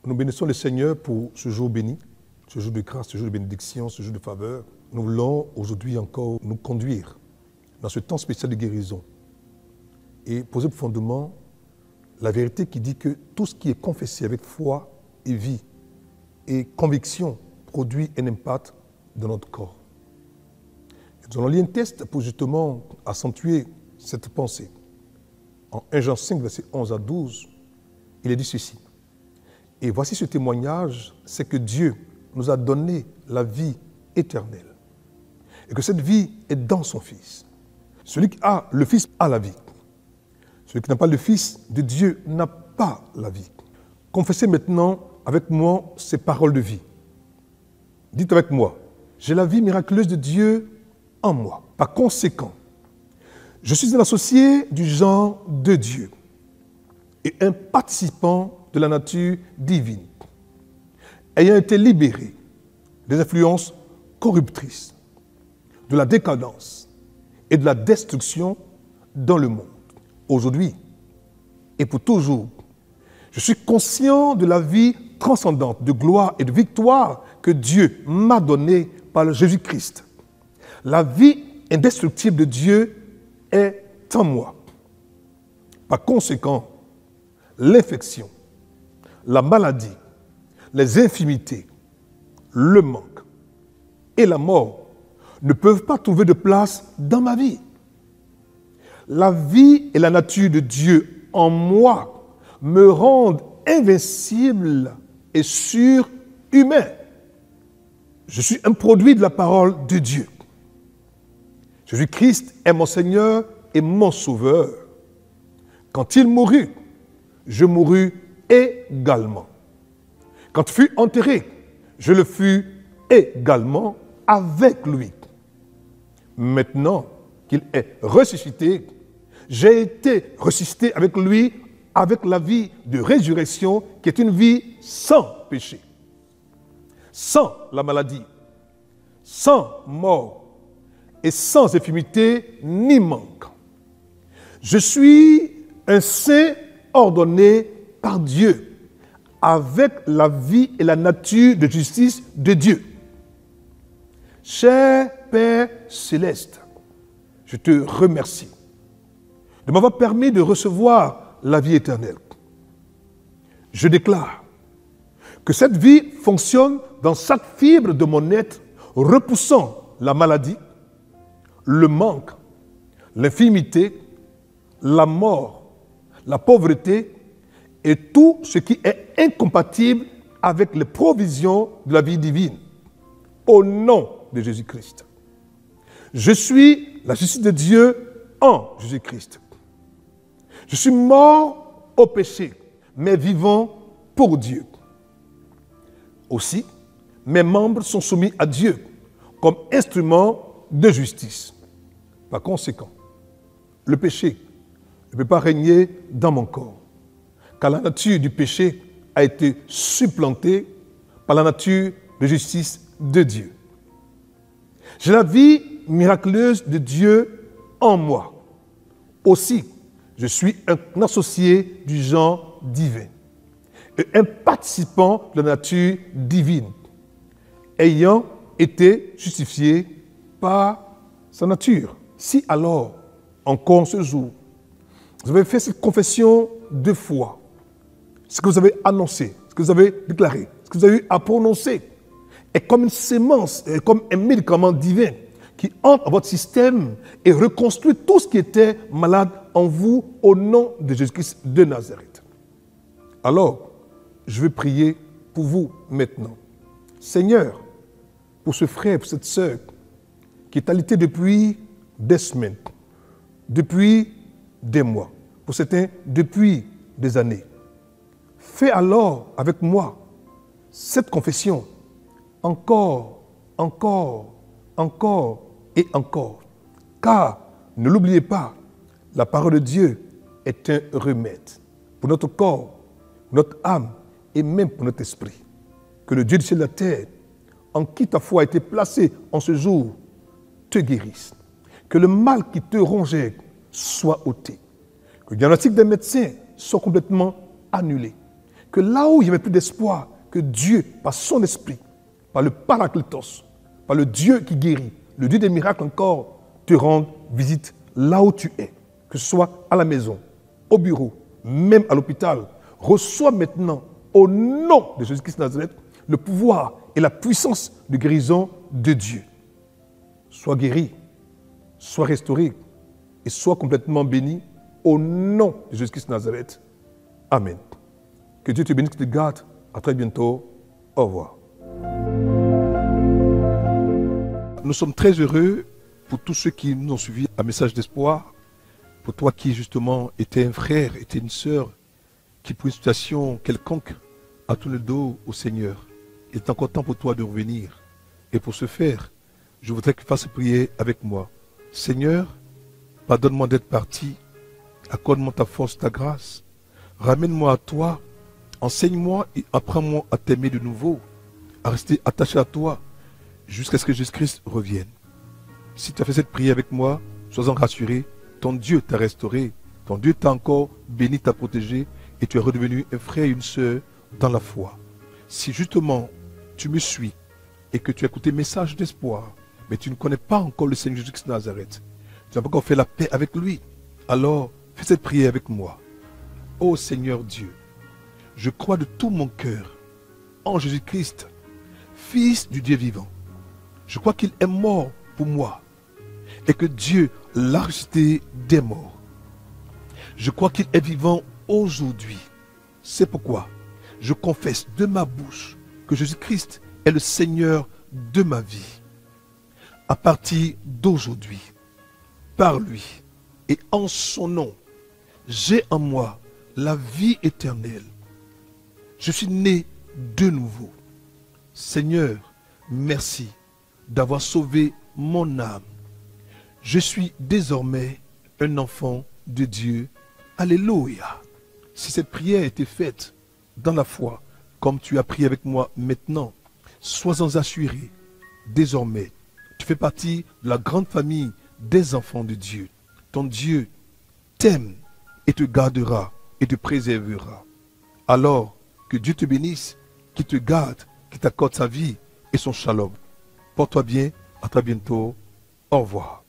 Nous bénissons le Seigneur pour ce jour béni, ce jour de grâce, ce jour de bénédiction, ce jour de faveur. Nous voulons aujourd'hui encore nous conduire dans ce temps spécial de guérison et poser pour fondement la vérité qui dit que tout ce qui est confessé avec foi et vie et conviction produit un impact dans notre corps. Nous allons lire un texte pour justement accentuer cette pensée. En 1 Jean 5, versets 11 à 12, il est dit ceci. Et voici ce témoignage, c'est que Dieu nous a donné la vie éternelle. Et que cette vie est dans son Fils. Celui qui a le Fils a la vie. Celui qui n'a pas le Fils de Dieu n'a pas la vie. Confessez maintenant avec moi ces paroles de vie. Dites avec moi, j'ai la vie miraculeuse de Dieu en moi. Par conséquent, je suis un associé du genre de Dieu et un participant de la nature divine, ayant été libéré des influences corruptrices, de la décadence et de la destruction dans le monde. Aujourd'hui et pour toujours, je suis conscient de la vie transcendante, de gloire et de victoire que Dieu m'a donnée par Jésus-Christ. La vie indestructible de Dieu est en moi. Par conséquent, l'infection, la maladie, les infirmités, le manque et la mort ne peuvent pas trouver de place dans ma vie. La vie et la nature de Dieu en moi me rendent invincible et surhumain. Je suis un produit de la parole de Dieu. Jésus-Christ est mon Seigneur et mon Sauveur. Quand il mourut, je mourus également. Quand il fut enterré, je le fus également avec lui. Maintenant qu'il est ressuscité, j'ai été ressuscité avec lui, avec la vie de résurrection qui est une vie sans péché, sans la maladie, sans mort et sans infirmité ni manque. Je suis un saint ordonné par Dieu, avec la vie et la nature de justice de Dieu. Cher Père céleste, je te remercie de m'avoir permis de recevoir la vie éternelle. Je déclare que cette vie fonctionne dans chaque fibre de mon être, repoussant la maladie, le manque, l'infirmité, la mort, la pauvreté et tout ce qui est incompatible avec les provisions de la vie divine. Au nom de Jésus-Christ. Je suis la justice de Dieu en Jésus-Christ. Je suis mort au péché, mais vivant pour Dieu. Aussi, mes membres sont soumis à Dieu comme instruments de justice. Par conséquent, le péché ne peut pas régner dans mon corps, car la nature du péché a été supplantée par la nature de justice de Dieu. J'ai la vie miraculeuse de Dieu en moi. Aussi, je suis un associé du genre divin et un participant de la nature divine, ayant été justifié par sa nature. Si alors, encore ce jour, vous avez fait cette confession de foi, ce que vous avez annoncé, ce que vous avez déclaré, ce que vous avez eu à prononcer, est comme une sémence, est comme un médicament divin qui entre dans votre système et reconstruit tout ce qui était malade en vous au nom de Jésus-Christ de Nazareth. Alors, je vais prier pour vous maintenant. Seigneur, pour ce frère, pour cette sœur qui est alité depuis des semaines, depuis des mois, pour certains depuis des années. Fais alors avec moi cette confession encore, encore, encore et encore. Car, ne l'oubliez pas, la parole de Dieu est un remède pour notre corps, notre âme et même pour notre esprit. Que le Dieu du ciel et de la terre, en qui ta foi a été placée en ce jour, te guérisse. Que le mal qui te rongeait soit ôté. Que le diagnostic des médecins soit complètement annulé. que là où il n'y avait plus d'espoir, que Dieu, par son esprit, par le Paraclétos, par le Dieu qui guérit, le Dieu des miracles encore, te rende visite là où tu es, que ce soit à la maison, au bureau, même à l'hôpital. Reçois maintenant, au nom de Jésus-Christ de Nazareth, le pouvoir et la puissance de guérison de Dieu. Sois guéri, sois restauré et sois complètement béni au nom de Jésus-Christ de Nazareth. Amen. Que Dieu te bénisse, te garde. À très bientôt. Au revoir. Nous sommes très heureux pour tous ceux qui nous ont suivis un message d'espoir. Pour toi qui justement était un frère, était une sœur, qui pour une situation quelconque a tourné le dos au Seigneur. Il est encore temps pour toi de revenir. Et pour ce faire, je voudrais que tu fasses prier avec moi. Seigneur, pardonne-moi d'être parti. Accorde-moi ta force, ta grâce. Ramène-moi à toi. Enseigne-moi et apprends-moi à t'aimer de nouveau, à rester attaché à toi jusqu'à ce que Jésus-Christ revienne. Si tu as fait cette prière avec moi, sois-en rassuré. Ton Dieu t'a restauré. Ton Dieu t'a encore béni, t'a protégé et tu es redevenu un frère et une sœur dans la foi. Si justement tu me suis et que tu as écouté message d'espoir, mais tu ne connais pas encore le Seigneur Jésus-Christ de Nazareth, tu n'as pas encore fait la paix avec lui, alors fais cette prière avec moi. Ô Seigneur Dieu, je crois de tout mon cœur en Jésus-Christ, Fils du Dieu vivant. Je crois qu'il est mort pour moi et que Dieu l'a ressuscité des morts. Je crois qu'il est vivant aujourd'hui. C'est pourquoi je confesse de ma bouche que Jésus-Christ est le Seigneur de ma vie. À partir d'aujourd'hui, par lui et en son nom, j'ai en moi la vie éternelle. Je suis né de nouveau. Seigneur, merci d'avoir sauvé mon âme. Je suis désormais un enfant de Dieu. Alléluia. Si cette prière a été faite dans la foi, comme tu as prié avec moi maintenant, sois-en assuré. Désormais, tu fais partie de la grande famille des enfants de Dieu. Ton Dieu t'aime et te gardera et te préservera. Alors, que Dieu te bénisse, qu'il te garde, qu'il t'accorde sa vie et son shalom. Porte-toi bien, à très bientôt. Au revoir.